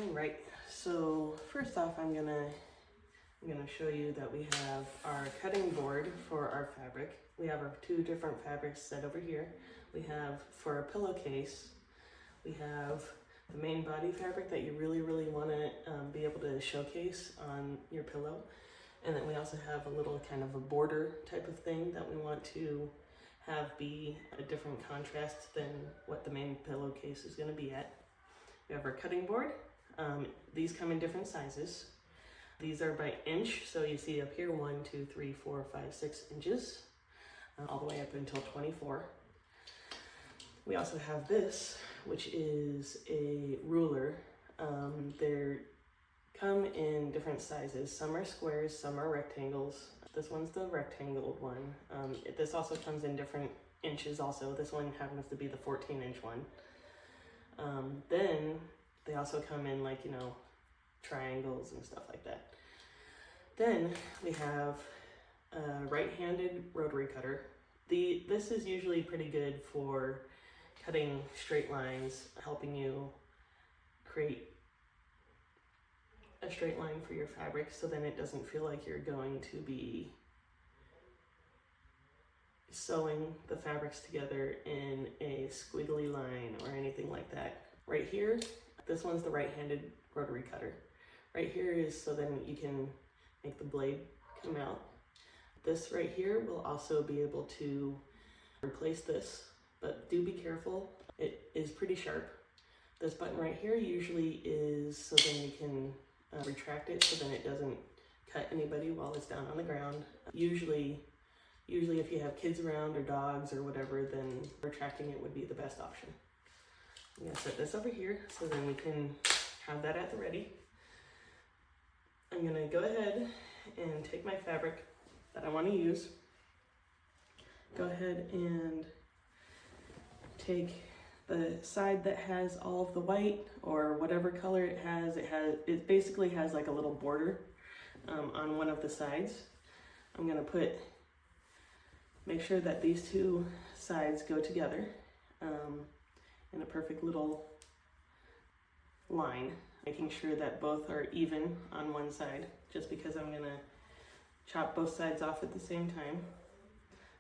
All right, so first off, I'm gonna show you that we have our cutting board for our fabric. We have our two different fabrics set over here. We have, for a pillowcase, we have the main body fabric that you really want to be able to showcase on your pillow. And then we also have a little kind of a border type of thing that we want to have be a different contrast than what the main pillowcase is going to be at. We have our cutting board. These come in different sizes. These are by inch, so you see up here 1, 2, 3, 4, 5, 6 inches, all the way up until 24. We also have this, which is a ruler. They come in different sizes. Some are squares, some are rectangles. This one's the rectangle one. This also comes in different inches also. This one happens to be the 14-inch one. Then they also come in like, triangles and stuff like that. Then we have a right-handed rotary cutter. This is usually pretty good for cutting straight lines, helping you create a straight line for your fabric, so then it doesn't feel like you're going to be sewing the fabrics together in a squiggly line or anything like that. Right here, this one's the right-handed rotary cutter. Right here is so then you can make the blade come out. This right here will also be able to replace this, but do be careful. It is pretty sharp. This button right here usually is so then you can retract it so then it doesn't cut anybody while it's down on the ground. Usually if you have kids around or dogs or whatever, then retracting it would be the best option. I'm gonna set this over here so then we can have that at the ready. I'm gonna go ahead and take my fabric that I want to use. Go ahead and take the side that has all of the white or whatever color it has. It basically has like a little border on one of the sides. I'm gonna make sure that these two sides go together in a perfect little line, making sure that both are even on one side, just because I'm gonna chop both sides off at the same time.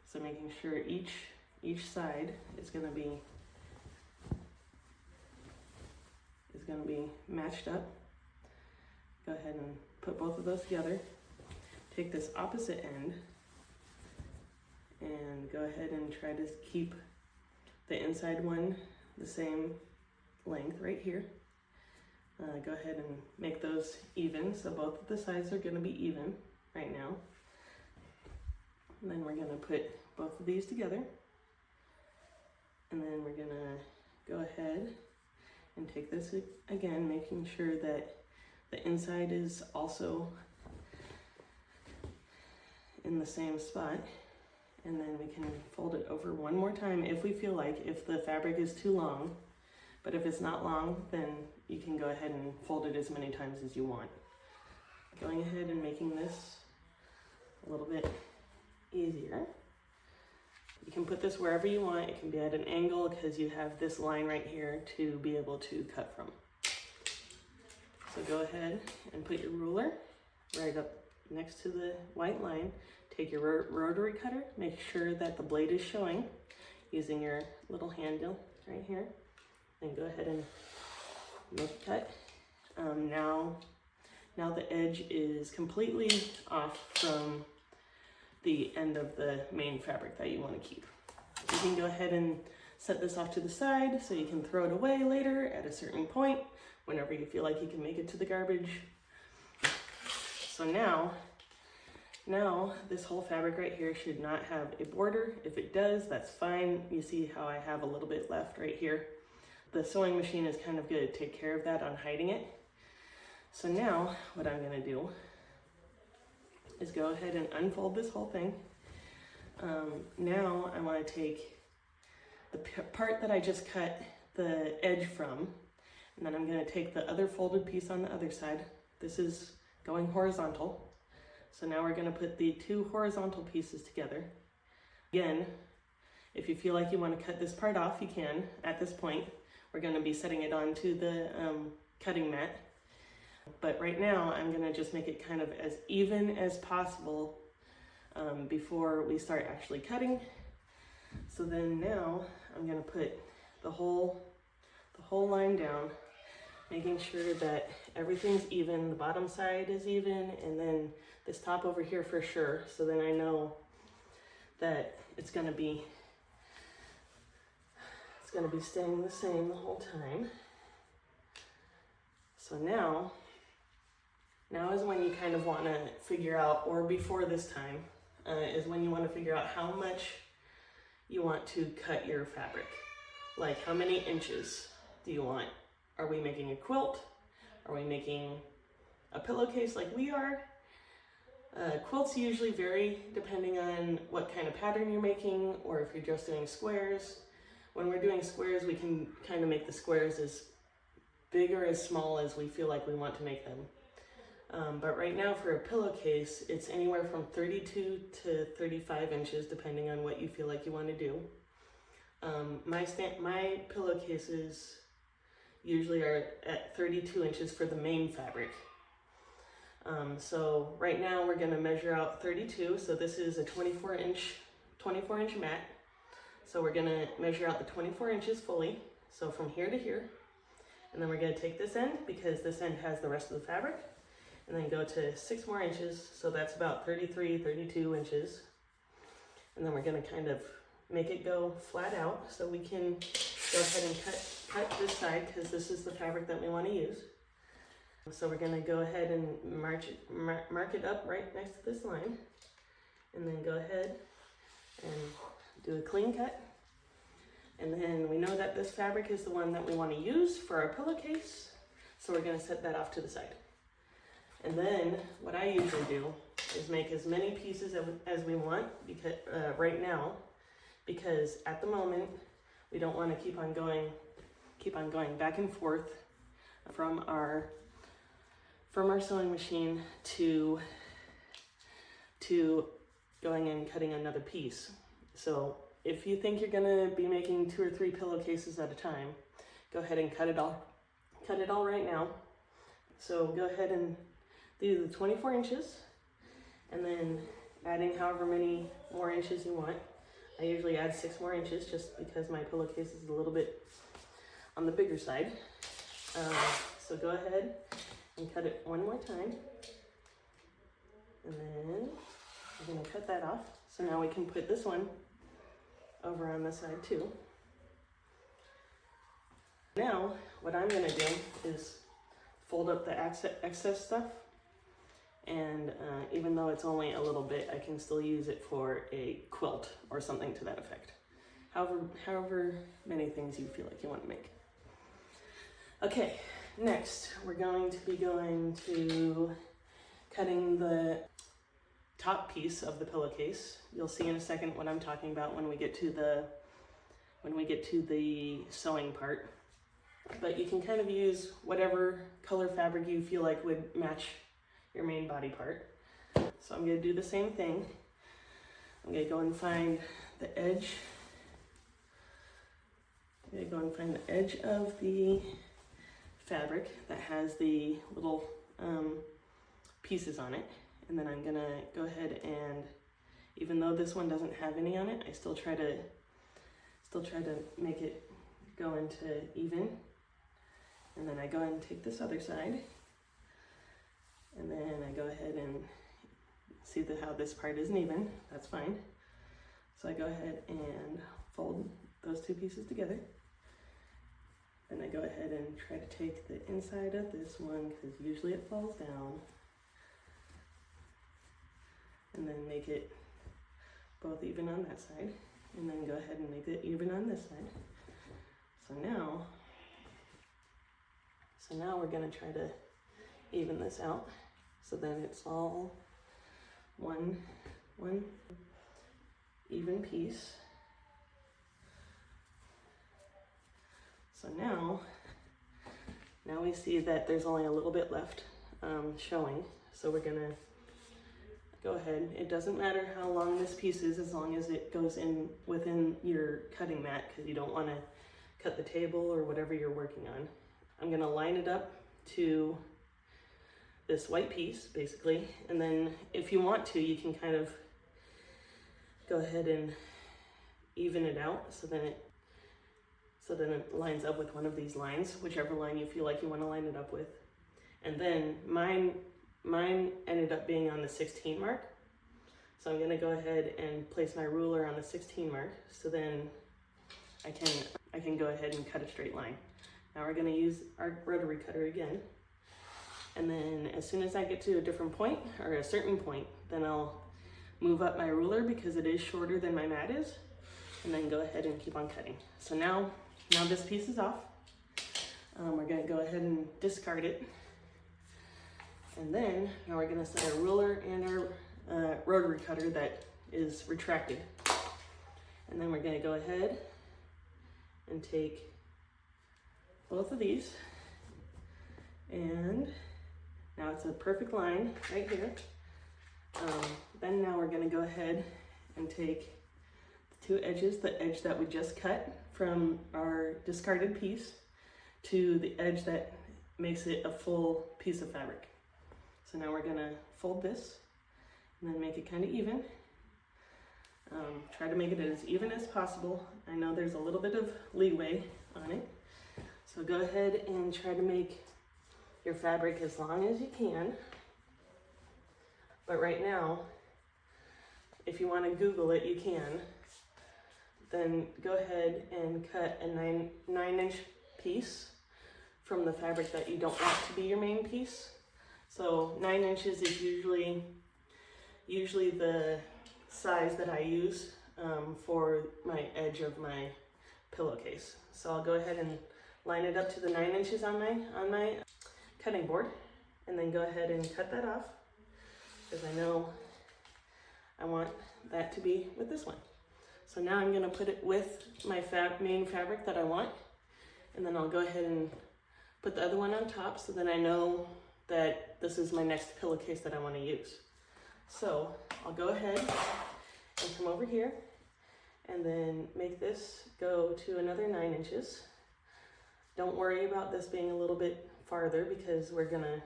So making sure each side is gonna be matched up. Go ahead and put both of those together. Take this opposite end and go ahead and try to keep the inside one the same length right here. Go ahead and make those even, so both of the sides are going to be even right now. And then we're going to put both of these together, and then we're going to go ahead and take this again, making sure that the inside is also in the same spot. And then we can fold it over one more time if we feel like, if the fabric is too long. But if it's not long, then you can go ahead and fold it as many times as you want. Going ahead and making this a little bit easier. You can put this wherever you want. It can be at an angle because you have this line right here to be able to cut from. So go ahead and put your ruler right up next to the white line. Take your rotary cutter, make sure that the blade is showing using your little handle right here. Then go ahead and make a cut. Now the edge is completely off from the end of the main fabric that you want to keep. You can go ahead and set this off to the side so you can throw it away later at a certain point whenever you feel like you can make it to the garbage. So now this whole fabric right here should not have a border. If it does, that's fine. You see how I have a little bit left right here. The sewing machine is kind of good to take care of that on hiding it. So now what I'm gonna do is go ahead and unfold this whole thing. Now I wanna take the part that I just cut the edge from, and then I'm gonna take the other folded piece on the other side. This is going horizontal. So now we're gonna put the two horizontal pieces together. Again, if you feel like you wanna cut this part off, you can. At this point, we're gonna be setting it onto the cutting mat But right now I'm gonna just make it kind of as even as possible before we start actually cutting. So then now I'm gonna put the whole line down, making sure that everything's even, the bottom side is even, and then this top over here for sure. So then I know that it's gonna be staying the same the whole time. So now is when you kind of want to figure out, or before this time, is when you want to figure out how much you want to cut your fabric. Like, how many inches do you want? Are we making a quilt? Are we making a pillowcase like we are? Quilts usually vary depending on what kind of pattern you're making, or if you're just doing squares. When we're doing squares, we can kind of make the squares as big or as small as we feel like we want to make them. But right now for a pillowcase, it's anywhere from 32 to 35 inches, depending on what you feel like you want to do. My pillowcases usually are at 32 inches for the main fabric. So right now we're going to measure out 32. So this is a 24 inch mat. So we're going to measure out the 24 inches fully. So from here to here. And then we're going to take this end, because this end has the rest of the fabric, and then go to 6 more inches. So that's about 33, 32 inches. And then we're going to kind of make it go flat out, so we can go ahead and cut this side, because this is the fabric that we want to use. So we're going to go ahead and mark it up right next to this line, and then go ahead and do a clean cut. And then we know that this fabric is the one that we want to use for our pillowcase, so we're going to set that off to the side. And then what I usually do is make as many pieces as we want, because right now, because at the moment we don't want to keep on going back and forth from our sewing machine to going and cutting another piece. So if you think you're gonna be making 2 or 3 pillowcases at a time, go ahead and cut it all right now. So go ahead and do the 24 inches, and then adding however many more inches you want. I usually add 6 more inches, just because my pillowcase is a little bit on the bigger side. So go ahead and cut it one more time, and then we're gonna cut that off. So now we can put this one over on this side too. Now, what I'm gonna do is fold up the excess stuff, and even though it's only a little bit, I can still use it for a quilt or something to that effect. However many things you feel like you want to make. Okay, next we're going to be cutting the top piece of the pillowcase. You'll see in a second what I'm talking about when we get to the sewing part. But you can kind of use whatever color fabric you feel like would match your main body part. So I'm going to do the same thing. I'm going to go and find the edge. I'm going to go and find the edge of the fabric that has the little pieces on it. And then I'm gonna go ahead and, even though this one doesn't have any on it, I still try to make it go into even. And then I go ahead and take this other side, and then I go ahead and see how this part isn't even. That's fine. So I go ahead and fold those 2 pieces together. Then I go ahead and try to take the inside of this one, because usually it falls down, and then make it both even on that side, and then go ahead and make it even on this side. So now we're going to try to even this out, so then it's all one even piece. So now we see that there's only a little bit left showing, so we're going to go ahead. It doesn't matter how long this piece is, as long as it goes in within your cutting mat, because you don't want to cut the table or whatever you're working on. I'm going to line it up to this white piece basically, and then if you want to, you can kind of go ahead and even it out so then it lines up with one of these lines, whichever line you feel like you want to line it up with. And then mine ended up being on the 16 mark. So I'm gonna go ahead and place my ruler on the 16 mark, so then I can go ahead and cut a straight line. Now we're gonna use our rotary cutter again. And then as soon as I get to a different point, or a certain point, then I'll move up my ruler because it is shorter than my mat is, and then go ahead and keep on cutting. So now this piece is off. We're gonna go ahead and discard it. And then now we're gonna set our ruler and our rotary cutter that is retracted. And then we're gonna go ahead and take both of these, and now it's a perfect line right here. Then now we're gonna go ahead and take the two edges, the edge that we just cut from our discarded piece to the edge that makes it a full piece of fabric. So now we're gonna fold this and then make it kind of even. Try to make it as even as possible. I know there's a little bit of leeway on it. So go ahead and try to make your fabric as long as you can. But right now, if you want to Google it, you can. Then go ahead and cut a 9-inch piece from the fabric that you don't want to be your main piece. So 9 inches is usually the size that I use for my edge of my pillowcase. So I'll go ahead and line it up to the 9 inches on my cutting board, and then go ahead and cut that off, because I know I want that to be with this one. So now I'm gonna put it with my main fabric that I want, and then I'll go ahead and put the other one on top, so then I know that this is my next pillowcase that I want to use. So I'll go ahead and come over here and then make this go to another 9 inches. Don't worry about this being a little bit farther, because we're gonna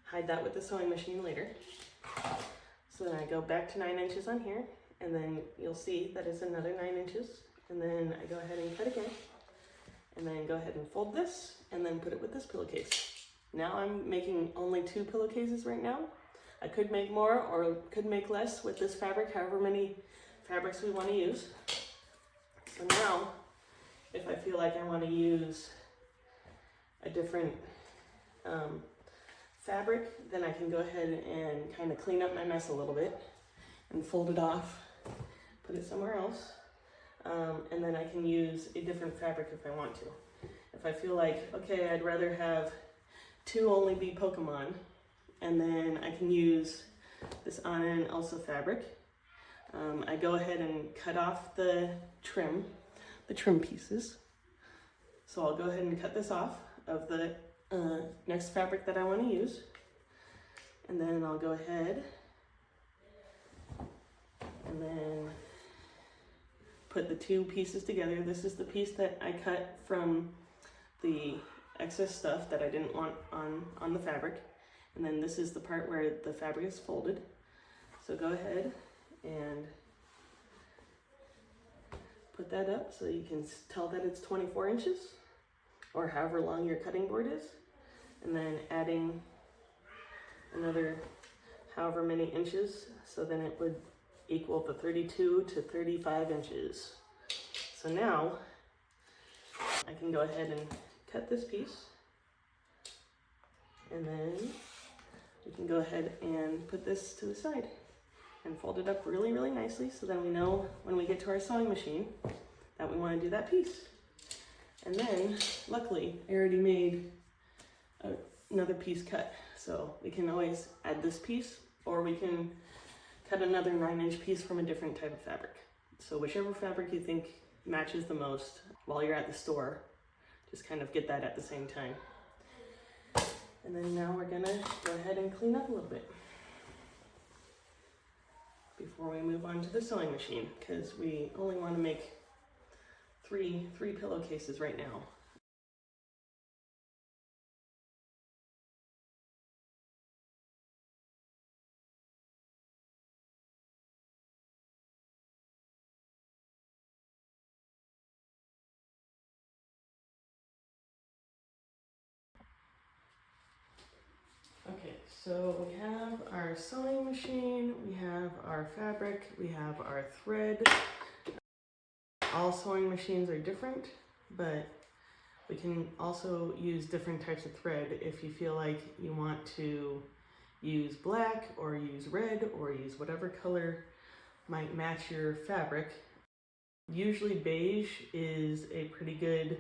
hide that with the sewing machine later. So then I go back to 9 inches on here, and then you'll see that it's another 9 inches. And then I go ahead and cut again, and then go ahead and fold this, and then put it with this pillowcase. Now I'm making only 2 pillowcases right now. I could make more or could make less with this fabric, however many fabrics we want to use. So now, if I feel like I want to use a different fabric, then I can go ahead and kind of clean up my mess a little bit and fold it off, put it somewhere else, and then I can use a different fabric if I want to. If I feel like, okay, I'd rather have 2 only be Pokemon, and then I can use this Anna and Elsa fabric. I go ahead and cut off the trim pieces. So I'll go ahead and cut this off of the next fabric that I want to use. And then I'll go ahead and then put the 2 pieces together. This is the piece that I cut from the excess stuff that I didn't want on the fabric. And then this is the part where the fabric is folded. So go ahead and put that up so you can tell that it's 24 inches or however long your cutting board is. And then adding another however many inches, so then it would equal the 32 to 35 inches. So now I can go ahead and cut this piece, and then we can go ahead and put this to the side and fold it up really, really nicely, so then we know when we get to our sewing machine that we want to do that piece. And then luckily I already made another piece cut, so we can always add this piece, or we can cut another 9-inch piece from a different type of fabric. So whichever fabric you think matches the most while you're at the store, just kind of get that at the same time. And then now we're gonna go ahead and clean up a little bit before we move on to the sewing machine, because we only want to make three pillowcases right now. So we have our sewing machine, we have our fabric, we have our thread. All sewing machines are different, but we can also use different types of thread if you feel like you want to use black or use red or use whatever color might match your fabric. Usually beige is a pretty good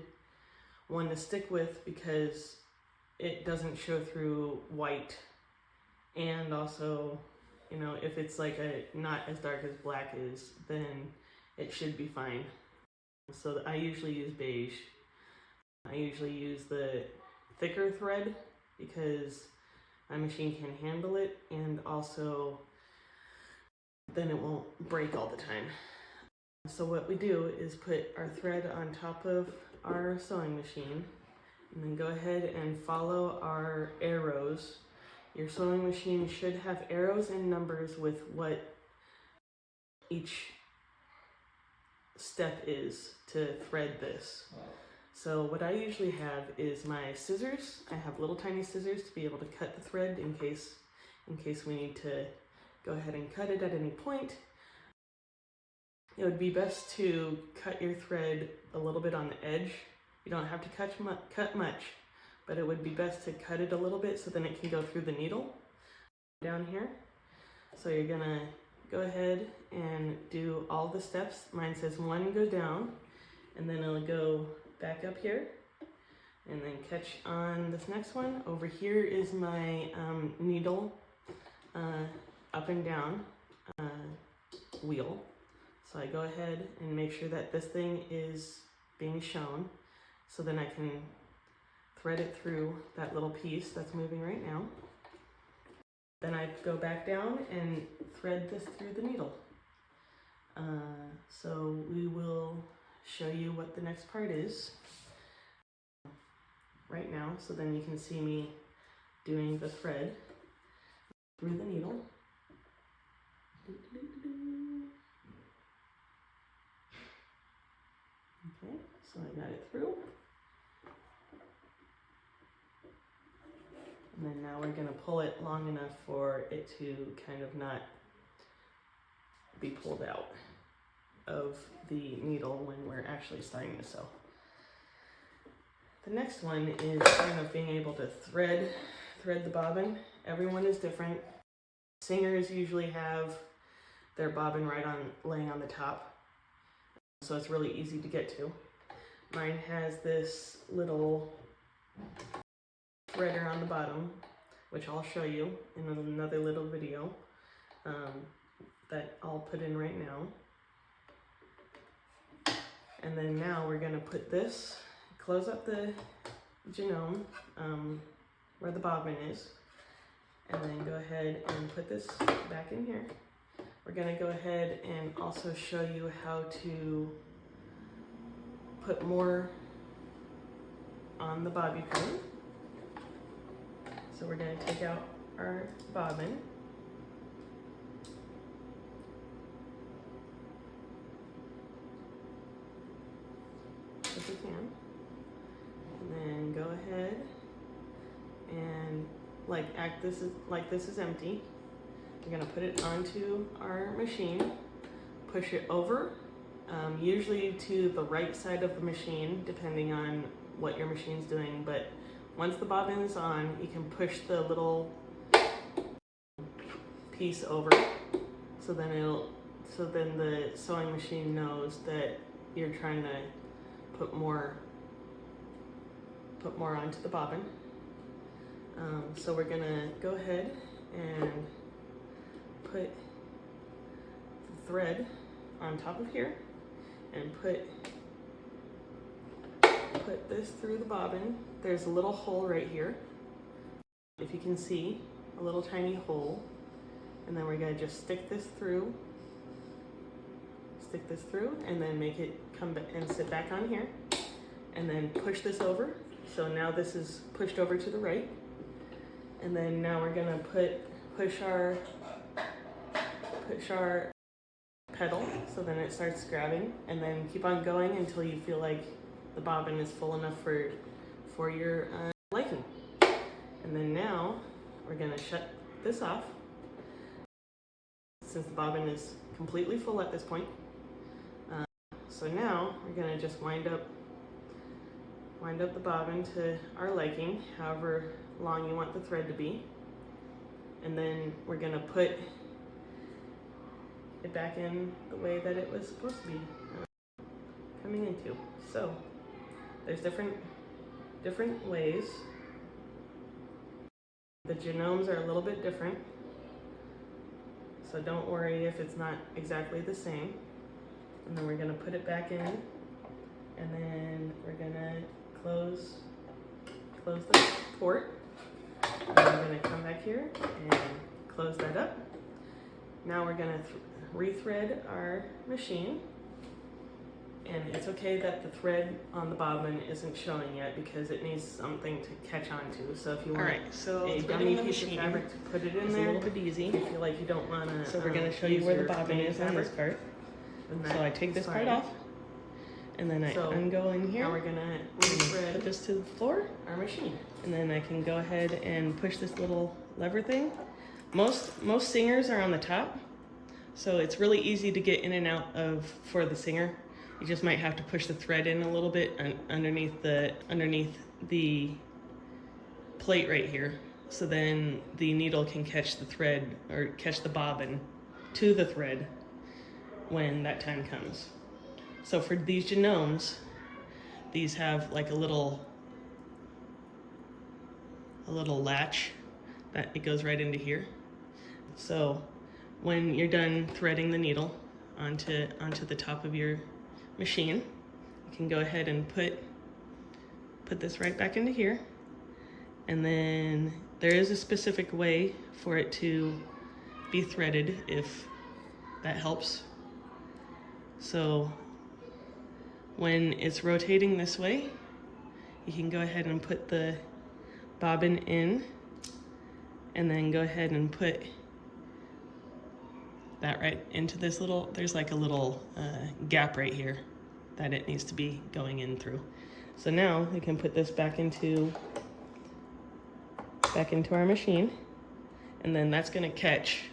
one to stick with because it doesn't show through white, and also, you know, if it's like not as dark as black is, then it should be fine. So I usually use beige. I usually use the thicker thread because my machine can handle it, and also then it won't break all the time. So what we do is put our thread on top of our sewing machine, and then go ahead and follow our arrows. Your sewing machine should have arrows and numbers with what each step is to thread this. So what I usually have is my scissors. I have little tiny scissors to be able to cut the thread in case we need to go ahead and cut it at any point. It would be best to cut your thread a little bit on the edge. You don't have to cut much, but it would be best to cut it a little bit so then it can go through the needle down here. So you're gonna go ahead and do all the steps. Mine says 1 go down, and then it'll go back up here, and then catch on this next one. Over here is my needle up and down wheel. So I go ahead and make sure that this thing is being shown, so then I can thread it through that little piece that's moving right now. Then I go back down and thread this through the needle. So we will show you what the next part is right now, so then you can see me doing the thread through the needle. Okay, so I got it through. And then now we're going to pull it long enough for it to kind of not be pulled out of the needle when we're actually starting to sew. The next one is kind of being able to thread the bobbin. Everyone is different. Singers usually have their bobbin laying on the top, so it's really easy to get to. Mine has this little threader on the bottom, which I'll show you in another little video that I'll put in right now. And then now we're gonna put this, close up the genome where the bobbin is, and then go ahead and put this back in here. We're gonna go ahead and also show you how to put more on the bobby pin. So we're going to take out our bobbin. If we can. And then go ahead and this is empty. We're going to put it onto our machine, push it over, usually to the right side of the machine, depending on what your machine's doing, but once the bobbin is on, you can push the little piece over, so then the sewing machine knows that you're trying to put more onto the bobbin. So we're gonna go ahead and put the thread on top of here and put this through the bobbin. There's a little hole right here, if you can see, a little tiny hole, and then we're gonna just stick this through, and then make it come back and sit back on here, and then push this over. So now this is pushed over to the right, and then now we're gonna push our pedal, so then it starts grabbing, and then keep on going until you feel like the bobbin is full enough for your liking. And then now we're gonna shut this off. Since the bobbin is completely full at this point. So now we're gonna just wind up the bobbin to our liking, however long you want the thread to be. And then we're gonna put it back in the way that it was supposed to be coming into. So there's different ways. The genomes are a little bit different, so don't worry if it's not exactly the same. And then we're gonna put it back in, and then we're gonna close the port. And we're gonna come back here and close that up. Now we're gonna rethread our machine. And it's okay that the thread on the bobbin isn't showing yet because it needs something to catch on to. So if you want a dummy piece of fabric to put it in there, a little bit easy. If you feel like you don't want to, so we're going to show you where the bobbin is on this part. So I take this part off, and then I ungo in here. Now we're going to put this to the floor, our machine, and then I can go ahead and push this little lever thing. Most singers are on the top, so it's really easy to get in and out of for the singer. You just might have to push the thread in a little bit underneath the plate right here. So then the needle can catch the thread or catch the bobbin to the thread when that time comes. So for these genomes, these have like a little latch that it goes right into here. So when you're done threading the needle onto the top of your machine, you can go ahead and put this right back into here. And then there is a specific way for it to be threaded if that helps. So when it's rotating this way, you can go ahead and put the bobbin in, and then go ahead and put that right into this little, there's like a little gap right here that it needs to be going in through. So now we can put this back into our machine, and then that's gonna catch.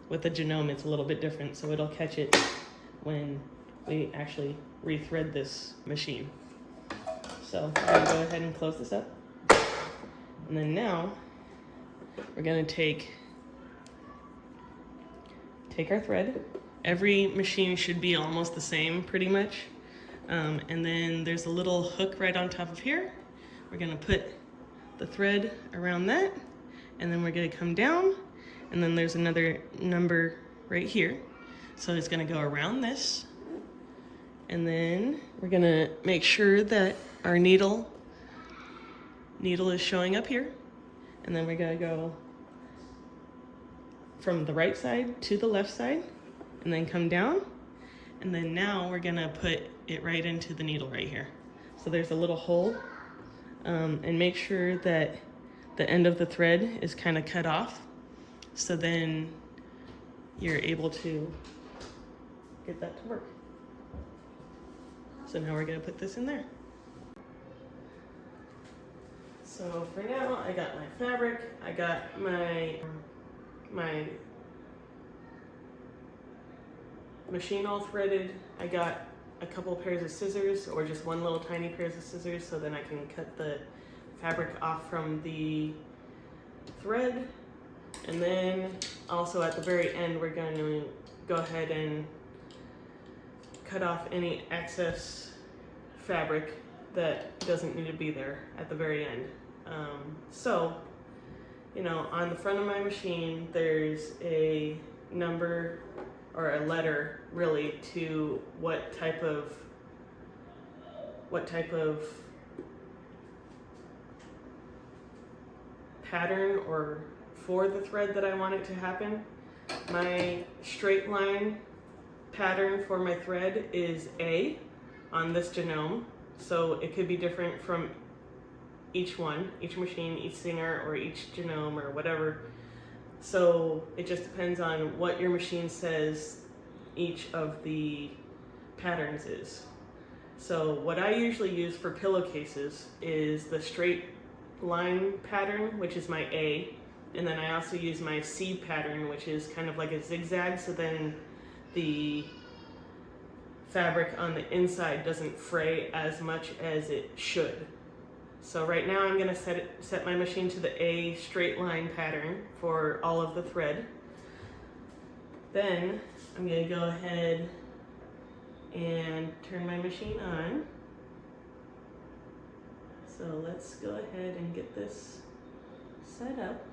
With the genome, it's a little bit different, so it'll catch it when we actually rethread this machine. So I'm gonna go ahead and close this up. And then now we're gonna take our thread. Every machine should be almost the same pretty much. And then there's a little hook right on top of here. We're gonna put the thread around that, and then we're gonna come down, and then there's another number right here. So it's gonna go around this, and then we're gonna make sure that our needle is showing up here, and then we're gonna go from the right side to the left side, and then come down, and then now we're gonna put it right into the needle right here. So there's a little hole, and make sure that the end of the thread is kind of cut off, so then you're able to get that to work. So now we're gonna put this in there. So for now, I got my fabric, I got my machine all threaded. I got a couple pairs of scissors, or just one little tiny pair of scissors, so then I can cut the fabric off from the thread. And then also at the very end, we're going to go ahead and cut off any excess fabric that doesn't need to be there at the very end. So, you know, on the front of my machine, there's a number or a letter really to what type of pattern or for the thread that I want it to happen. My straight line pattern for my thread is A on this genome, so it could be different from each machine, each singer, or each genome, or whatever. So it just depends on what your machine says each of the patterns is. So what I usually use for pillowcases is the straight line pattern, which is my A, And then I also use my seed pattern, which is kind of like a zigzag, so then the fabric on the inside doesn't fray as much as it should. So right now I'm gonna set my machine to the A straight line pattern for all of the thread. Then I'm gonna go ahead and turn my machine on. So let's go ahead and get this set up.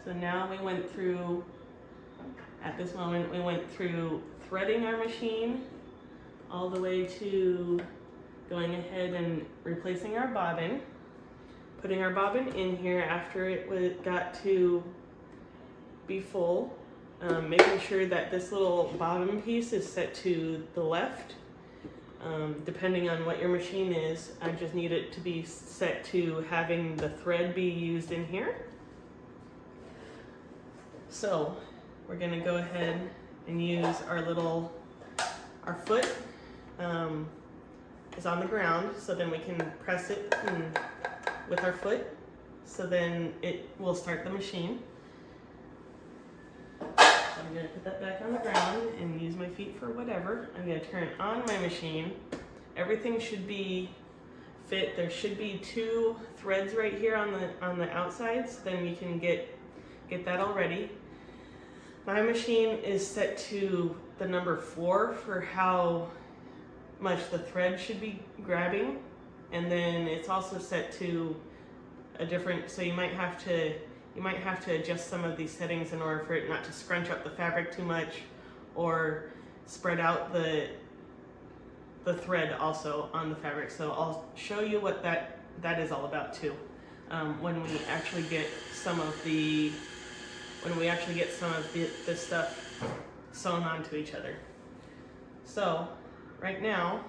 So now we went through, at this moment, we went through threading our machine all the way to going ahead and replacing our bobbin, putting our bobbin in here after it got to be full, making sure that this little bobbin piece is set to the left. Depending on what your machine is, I just need it to be set to having the thread be used in here. So we're gonna go ahead and use our foot is on the ground, so then we can press it with our foot, so then it will start the machine. So I'm gonna put that back on the ground and use my feet for whatever. I'm gonna turn on my machine. Everything should be fit. There should be 2 threads right here on the outside, so then you can get that all ready. My machine is set to the number 4 for how much the thread should be grabbing, and then it's also set to a different, so you might have to adjust some of these settings in order for it not to scrunch up the fabric too much or spread out the thread also on the fabric. So I'll show you what that is all about too, when we actually get some of this stuff sewn onto each other. So right now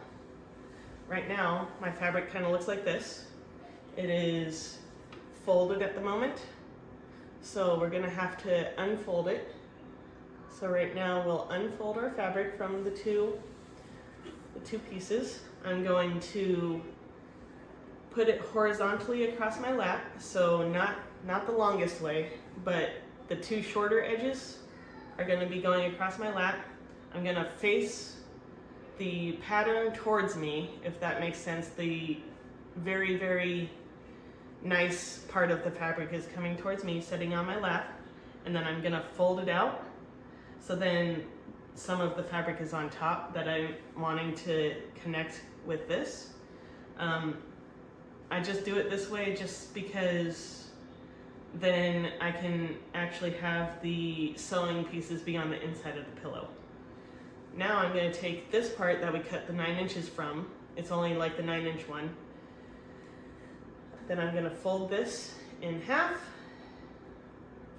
my fabric kind of looks like this. It is folded at the moment, so we're gonna have to unfold it. So right now we'll unfold our fabric from the two pieces. I'm going to put it horizontally across my lap, so not the longest way, but the 2 shorter edges are going to be going across my lap. I'm going to face the pattern towards me, if that makes sense. The very, very nice part of the fabric is coming towards me, sitting on my lap, and then I'm going to fold it out. So then some of the fabric is on top that I'm wanting to connect with this. I just do it this way just because then I can actually have the sewing pieces be on the inside of the pillow. Now I'm going to take this part that we cut the 9 inches from. It's only like the 9-inch one. Then I'm going to fold this in half,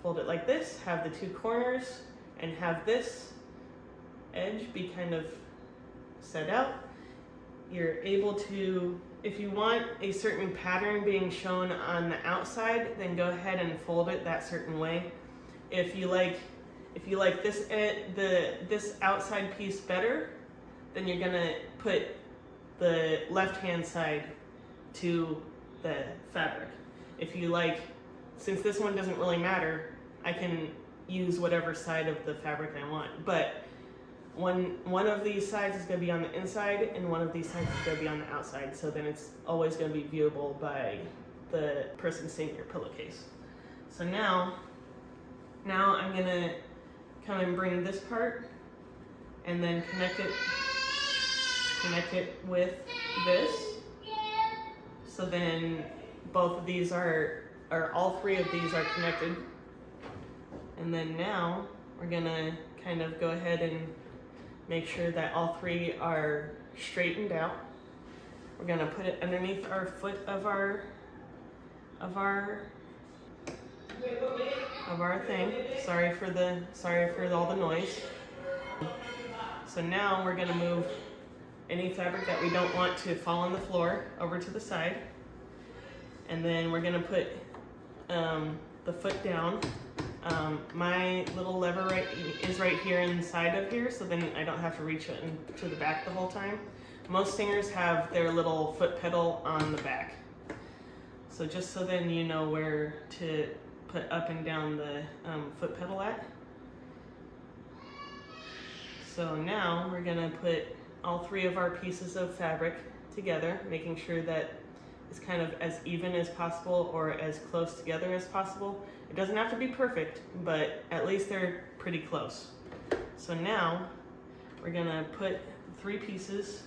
fold it like this, have the 2 corners, and have this edge be kind of set out. You're able to, if you want a certain pattern being shown on the outside, then go ahead and fold it that certain way. If you like this outside piece better, then you're gonna put the left-hand side to the fabric. If you like, since this one doesn't really matter, I can use whatever side of the fabric I want. But one of these sides is going to be on the inside and one of these sides is going to be on the outside, so then it's always going to be viewable by the person seeing your pillowcase. So now I'm going to come and bring this part and then connect it with this. So then both of these are, or all 3 of these are connected. And then now we're going to kind of go ahead and make sure that all 3 are straightened out. We're gonna put it underneath our foot of our thing. Sorry for all the noise. So now we're gonna move any fabric that we don't want to fall on the floor over to the side. And then we're gonna put the foot down. My little lever is right here inside of here, so then I don't have to reach it to the back the whole time. Most singers have their little foot pedal on the back. So just so then you know where to put up and down the foot pedal at. So now we're gonna put all three of our pieces of fabric together, making sure that it's kind of as even as possible or as close together as possible. It doesn't have to be perfect, but at least they're pretty close. So now we're gonna put 3 pieces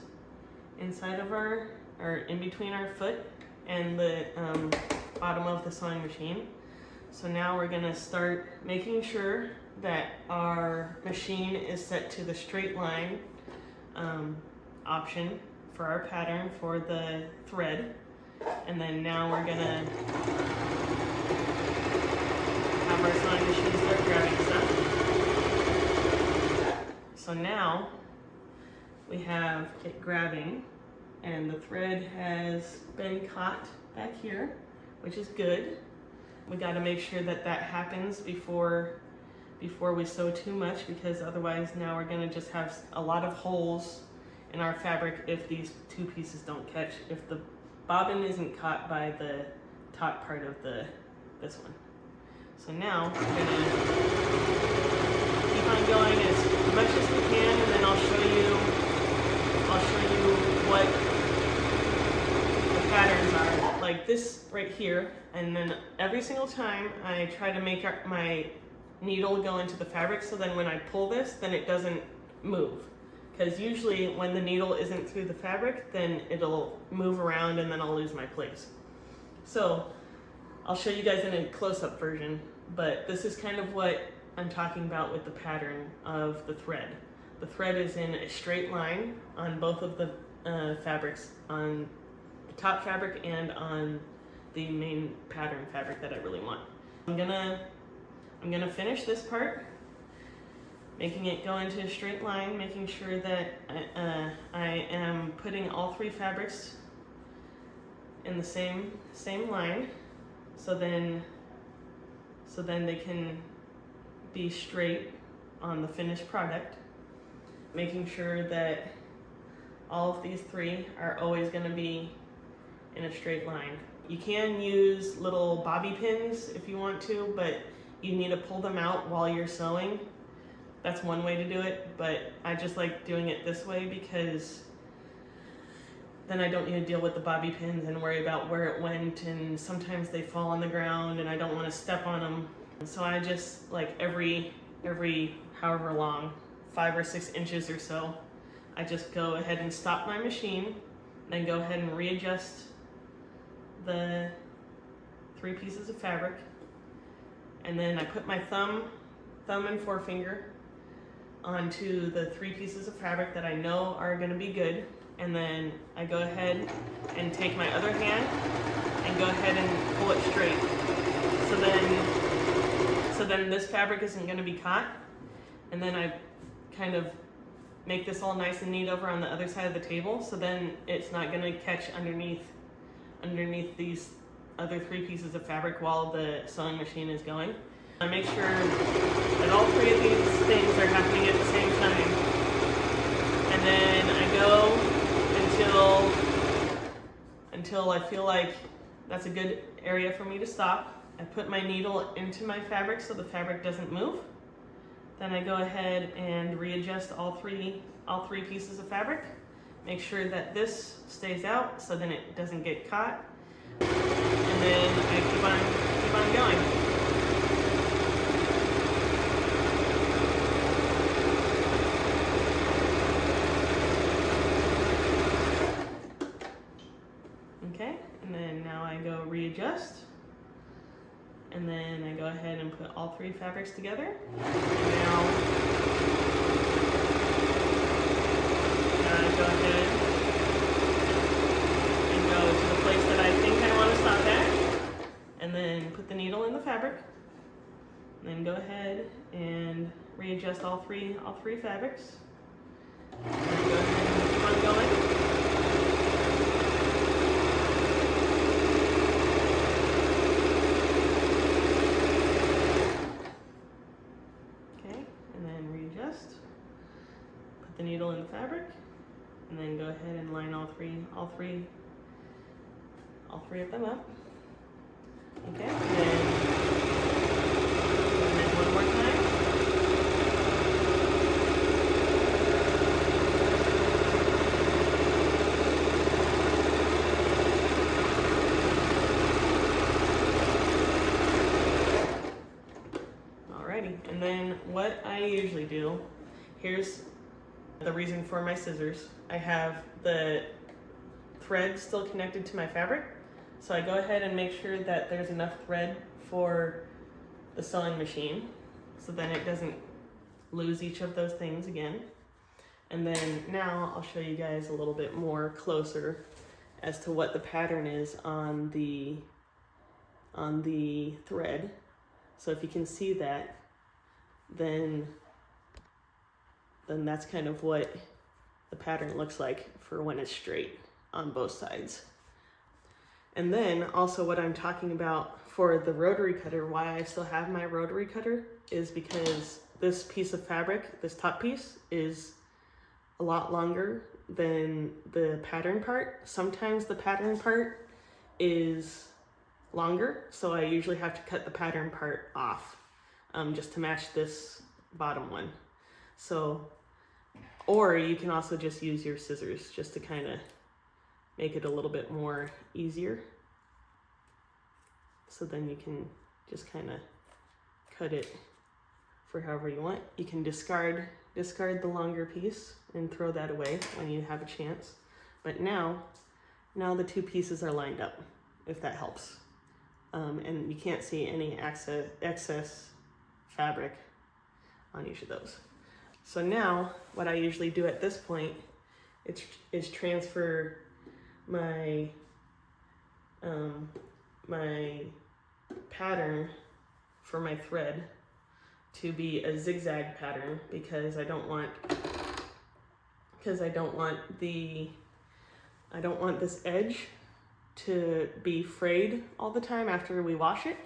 inside of or in between our foot and the bottom of the sewing machine. So now we're gonna start making sure that our machine is set to the straight line option for our pattern for the thread. And then now we're gonna have our sewing machine start grabbing stuff. So now we have it grabbing, and the thread has been caught back here, which is good. We got to make sure that that happens before we sew too much, because otherwise now we're going to just have a lot of holes in our fabric if these 2 pieces don't catch, if the bobbin isn't caught by the top part of this one. So now we're going to keep on going as much as we can, and then I'll show you what the patterns are. Like this right here, and then every single time I try to make my needle go into the fabric, so then when I pull this, then it doesn't move. Because usually when the needle isn't through the fabric, then it'll move around and then I'll lose my place. So I'll show you guys in a close-up version, but this is kind of what I'm talking about with the pattern of the thread. The thread is in a straight line on both of the fabrics, on the top fabric and on the main pattern fabric that I really want. I'm gonna finish this part, making it go into a straight line, making sure that I am putting all 3 fabrics in the same line, so then they can be straight on the finished product. Making sure that all of these 3 are always going to be in a straight line. You can use little bobby pins if you want to, but you need to pull them out while you're sewing. That's one way to do it, but I just like doing it this way because then I don't need to deal with the bobby pins and worry about where it went, and sometimes they fall on the ground and I don't want to step on them. So I just, like, every however long, 5 or 6 inches or so, I just go ahead and stop my machine, then go ahead and readjust the 3 pieces of fabric, and then I put my thumb and forefinger onto the 3 pieces of fabric that I know are going to be good, and then I go ahead and take my other hand and go ahead and pull it straight. So then this fabric isn't going to be caught, and then I kind of make this all nice and neat over on the other side of the table, so then it's not going to catch underneath these other 3 pieces of fabric while the sewing machine is going. I make sure that all 3 of these things are happening at the same time, and then I go until I feel like that's a good area for me to stop. I put my needle into my fabric so the fabric doesn't move. Then I go ahead and readjust all three pieces of fabric. Make sure that this stays out so then it doesn't get caught. And then I keep on going. Okay, and then now I go readjust. And then I go ahead and put all 3 fabrics together. And now I go ahead and go to the place that I think I want to stop at. And then put the needle in the fabric. And then go ahead and readjust all three fabrics. And then go ahead and keep on going. Put the needle in the fabric, and then go ahead and line all three of them up. Okay, and then Here's the reason for my scissors. I have the thread still connected to my fabric, so I go ahead and make sure that there's enough thread for the sewing machine, so then it doesn't lose each of those things again. And then now I'll show you guys a little bit more closer as to what the pattern is on the thread. So if you can see that, then that's kind of what the pattern looks like for when it's straight on both sides. And then also what I'm talking about for the rotary cutter, why I still have my rotary cutter, is because this piece of fabric, this top piece, is a lot longer than the pattern part. Sometimes the pattern part is longer, so I usually have to cut the pattern part off just to match this bottom one. So, or you can also just use your scissors just to kind of make it a little bit more easier. So then you can just kind of cut it for however you want. You can discard the longer piece and throw that away when you have a chance. But now the two pieces are lined up, if that helps. And you can't see any excess fabric on each of those. So now what I usually do at this point is transfer my my pattern for my thread to be a zigzag pattern, because I don't want this edge to be frayed all the time after we wash it.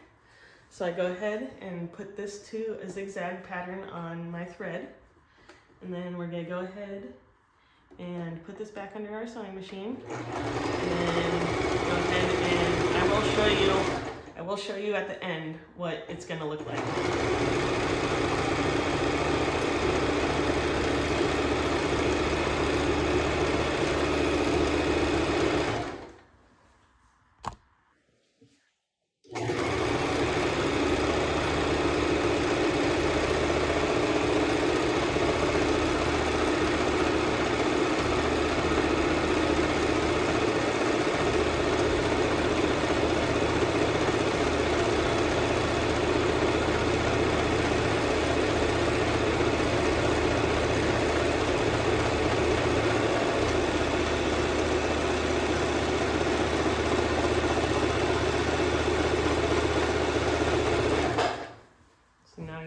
So I go ahead and put this to a zigzag pattern on my thread, and then we're gonna go ahead and put this back under our sewing machine, and then go ahead and I will show you at the end what it's gonna look like.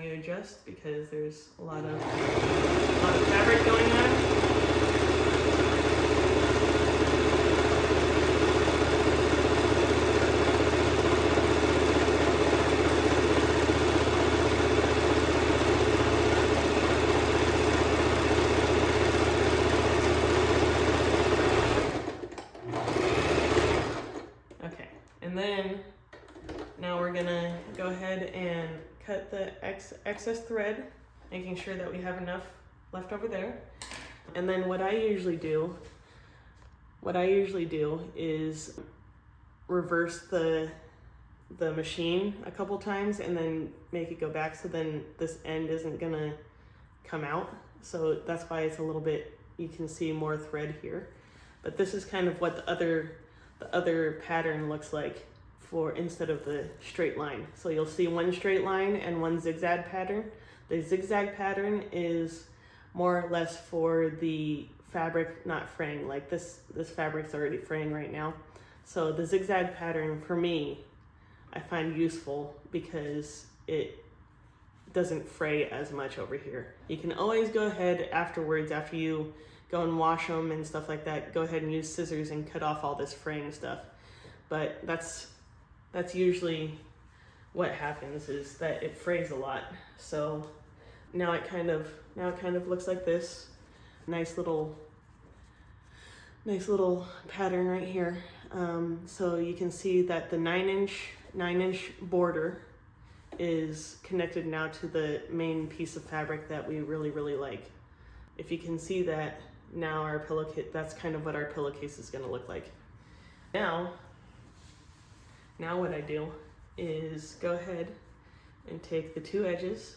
Adjust because there's a lot of fabric going on. Okay, and then now we're gonna go ahead and cut the excess thread, making sure that we have enough left over there. And then what I usually do is reverse the machine a couple times and then make it go back, so then this end isn't gonna come out. So that's why it's a little bit, you can see more thread here. But this is kind of what the other pattern looks like for instead of the straight line. So you'll see one straight line and one zigzag pattern. The zigzag pattern is more or less for the fabric not fraying. Like this fabric's already fraying right now. So the zigzag pattern for me, I find useful because it doesn't fray as much over here. You can always go ahead afterwards, after you go and wash them and stuff like that, go ahead and use scissors and cut off all this fraying stuff. But that's usually what happens, is that it frays a lot. So now it kind of looks like this. Nice little pattern right here. So you can see that the 9-inch border is connected now to the main piece of fabric that we really like. If you can see that, now our pillowcase, that's kind of what our pillowcase is gonna look like. Now what I do is go ahead and take the two edges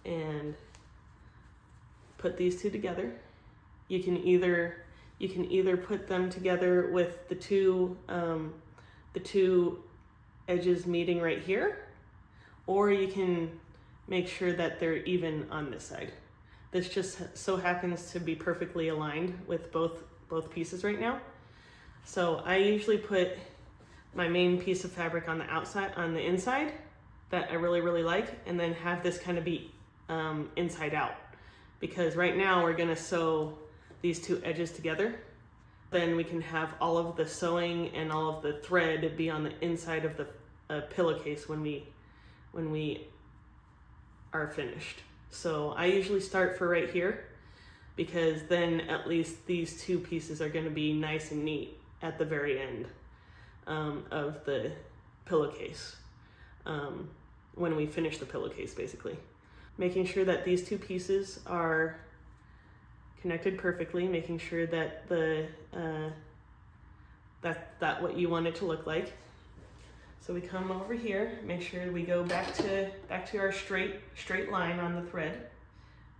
and put these two together. You can either put them together with the two edges meeting right here, or you can make sure that they're even on this side. This just so happens to be perfectly aligned with both pieces right now. So I usually put my main piece of fabric on the inside that I really like, and then have this kind of be inside out, because right now we're gonna sew these two edges together. Then we can have all of the sewing and all of the thread be on the inside of the pillowcase when we are finished. So I usually start for right here, because then at least these two pieces are going to be nice and neat at the very end of the pillowcase, when we finish the pillowcase, basically. Making sure that these two pieces are connected perfectly, making sure that that what you want it to look like. So we come over here, make sure we go back to our straight line on the thread,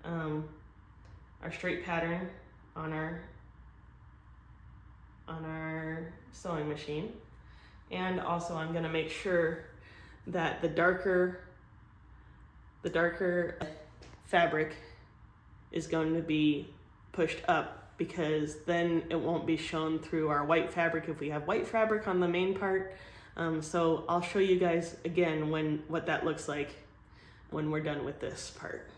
our straight pattern on our sewing machine. And also I'm gonna make sure that the darker fabric is going to be pushed up, because then it won't be shown through our white fabric if we have white fabric on the main part. So I'll show you guys again what that looks like when we're done with this part.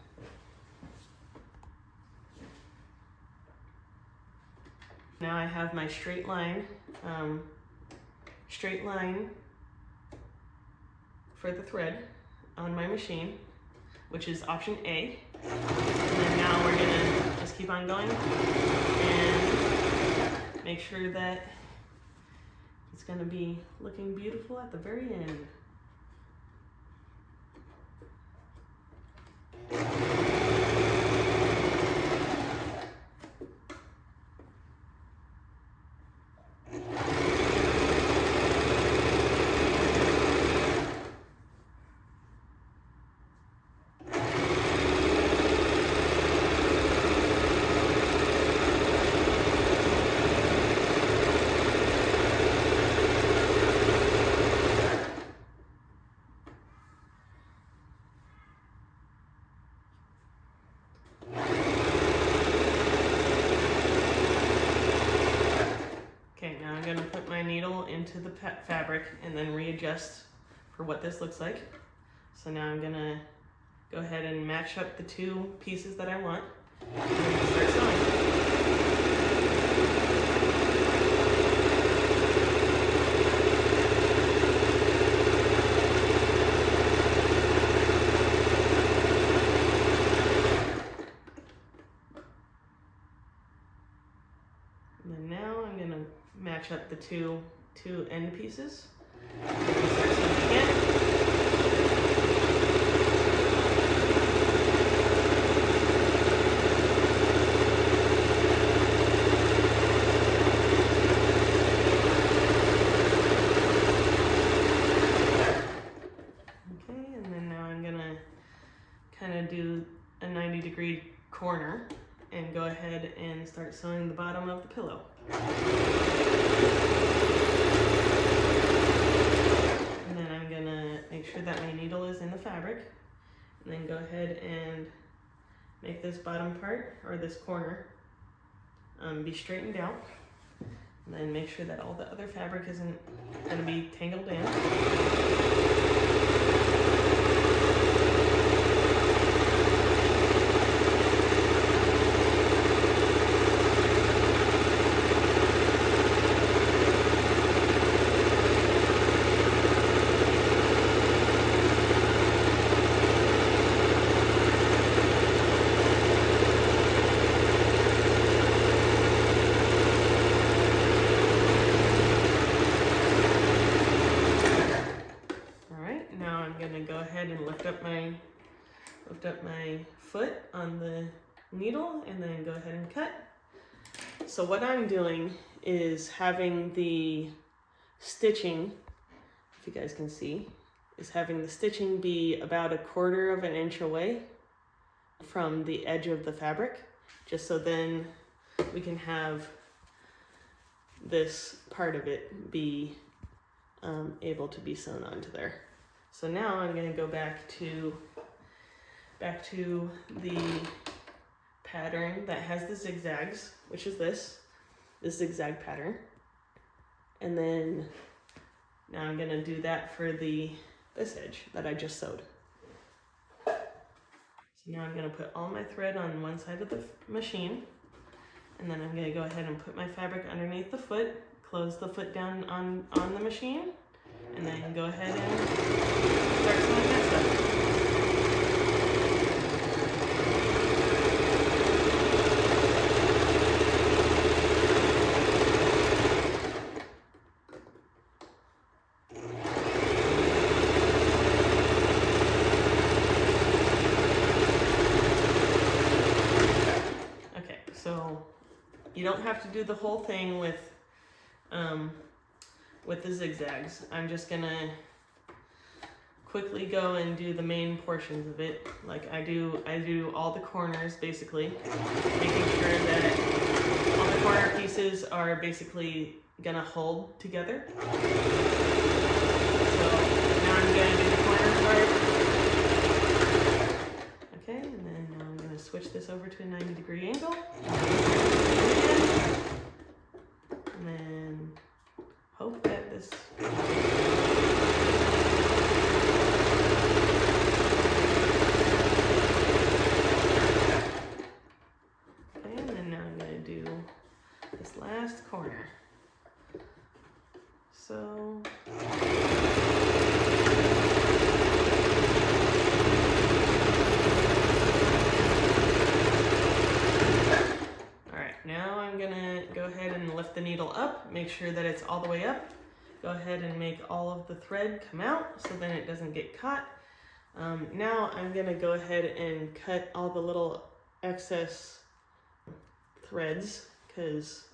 Now I have my straight line for the thread on my machine, which is option A. And then now we're gonna just keep on going and make sure that it's gonna be looking beautiful at the very end. Needle into the fabric and then readjust for what this looks like. So now I'm gonna go ahead and match up the two pieces that I want and then start sewing. And then now I'm gonna match up the two end pieces. Start sewing again. Okay, and then now I'm gonna kind of do a 90-degree corner and go ahead and start sewing the bottom of the pillow. And then I'm gonna make sure that my needle is in the fabric, and then go ahead and make this bottom part, or this corner, be straightened out. And then make sure that all the other fabric isn't gonna be tangled in. Go ahead and lift up my foot on the needle and then go ahead and cut. So what I'm doing is having the stitching, if you guys can see, is having the stitching be about 1/4 of an inch away from the edge of the fabric. just so then we can have this part of it be able to be sewn onto there. So now I'm going to go back to the pattern that has the zigzags, which is this zigzag pattern. And then now I'm going to do that for this edge that I just sewed. So now I'm going to put all my thread on one side of the machine, and then I'm going to go ahead and put my fabric underneath the foot, close the foot down on the machine, and then go ahead and start sewing that stuff. So you don't have to do the whole thing with the zigzags. I'm just gonna quickly go and do the main portions of it. Like I do all the corners basically, making sure that all the corner pieces are basically gonna hold together. So now I'm gonna do the corner part. Okay, and then now I'm going to switch this over to a 90-degree angle. And then hope that this... Okay, and then now I'm going to do this last corner. So... Now I'm gonna go ahead and lift the needle up, make sure that it's all the way up. Go ahead and make all of the thread come out so then it doesn't get caught. Now I'm gonna go ahead and cut all the little excess threads because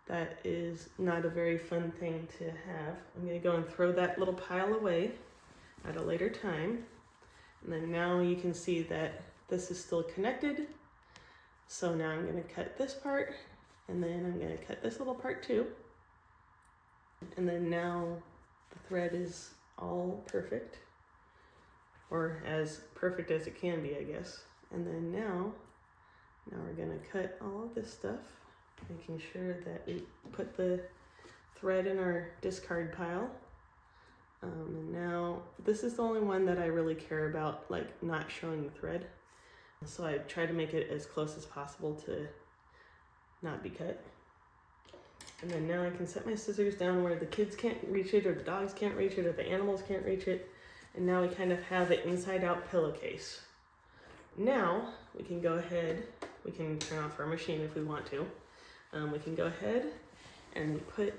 that is not a very fun thing to have. I'm gonna go and throw that little pile away at a later time. And then now you can see that this is still connected. So now I'm going to cut this part, and then I'm going to cut this little part too. And then now the thread is all perfect, or as perfect as it can be, I guess. And then now we're going to cut all of this stuff, making sure that we put the thread in our discard pile. And now this is the only one that I really care about, like not showing the thread. So I try to make it as close as possible to not be cut. And then now I can set my scissors down where the kids can't reach it, or the dogs can't reach it, or the animals can't reach it. And now we kind of have an inside out pillowcase. Now we can go ahead, we can turn off our machine if we want to. We can go ahead and put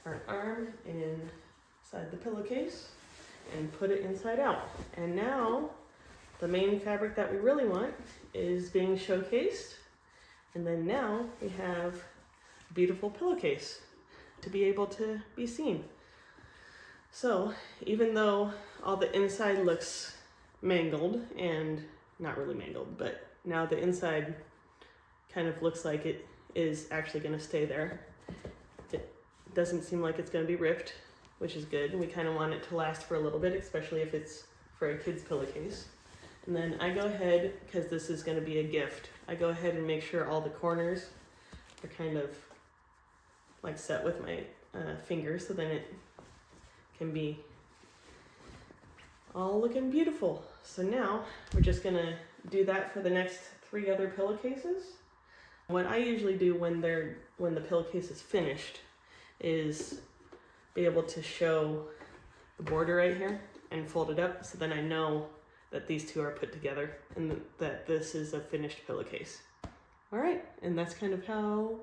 our arm inside the pillowcase and put it inside out. And now the main fabric that we really want is being showcased. And then now we have a beautiful pillowcase to be able to be seen. So even though all the inside looks mangled, and not really mangled, but now the inside kind of looks like it is actually going to stay there. It doesn't seem like it's going to be ripped, which is good. We kind of want it to last for a little bit, especially if it's for a kid's pillowcase. And then I go ahead, because this is going to be a gift, I go ahead and make sure all the corners are kind of like set with my finger, so then it can be all looking beautiful. So now we're just going to do that for the next 3 other pillowcases. What I usually do when the pillowcase is finished is be able to show the border right here and fold it up, so then I know that these two are put together and that this is a finished pillowcase. All right, and that's kind of how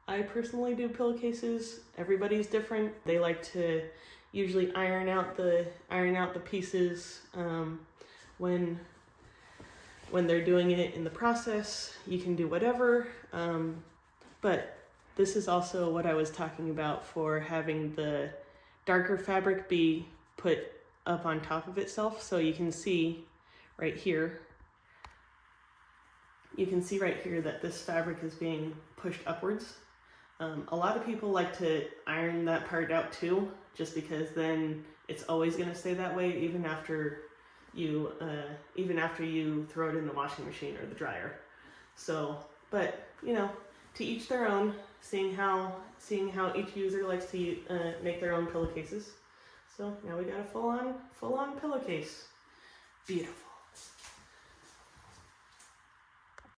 I personally do pillowcases. Everybody's different. They like to usually iron out the pieces when they're doing it in the process. You can do whatever, but this is also what I was talking about for having the darker fabric be put up on top of itself, so you can see right here you can see right here that this fabric is being pushed upwards. A lot of people like to iron that part out too, just because then it's always going to stay that way even after you throw it in the washing machine or the dryer. So, but you know, to each their own. Seeing how each user likes to make their own pillowcases. So now we got a full on pillowcase. Beautiful.